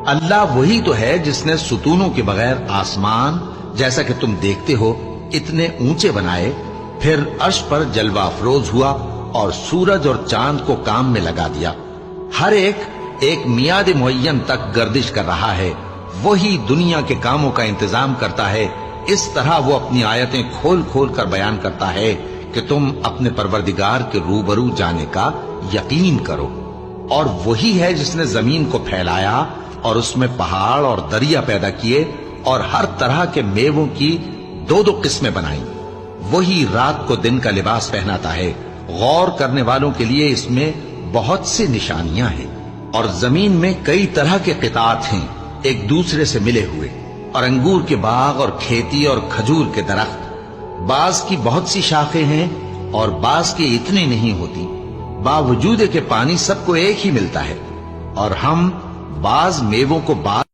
اللہ وہی تو ہے جس نے ستونوں کے بغیر آسمان جیسا کہ تم دیکھتے ہو اتنے اونچے بنائے، پھر عرش پر جلوہ افروز ہوا اور سورج اور چاند کو کام میں لگا دیا۔ ہر ایک میعاد معین تک گردش کر رہا ہے، وہی دنیا کے کاموں کا انتظام کرتا ہے۔ اس طرح وہ اپنی آیتیں کھول کھول کر بیان کرتا ہے کہ تم اپنے پروردگار کے روبرو جانے کا یقین کرو۔ اور وہی ہے جس نے زمین کو پھیلایا اور اس میں پہاڑ اور دریا پیدا کیے اور ہر طرح کے میووں کی دو دو قسمیں بنائیں۔ وہی رات کو دن کا لباس پہناتا ہے۔ غور کرنے والوں کے لیے اس میں بہت سی نشانیاں ہیں۔ اور زمین میں کئی طرح کے قطعات ہیں ایک دوسرے سے ملے ہوئے، اور انگور کے باغ اور کھیتی اور کھجور کے درخت۔ بعض کی بہت سی شاخیں ہیں اور بعض کی اتنی نہیں ہوتی، باوجود کہ پانی سب کو ایک ہی ملتا ہے۔ اور ہم بعض میووں کو بعض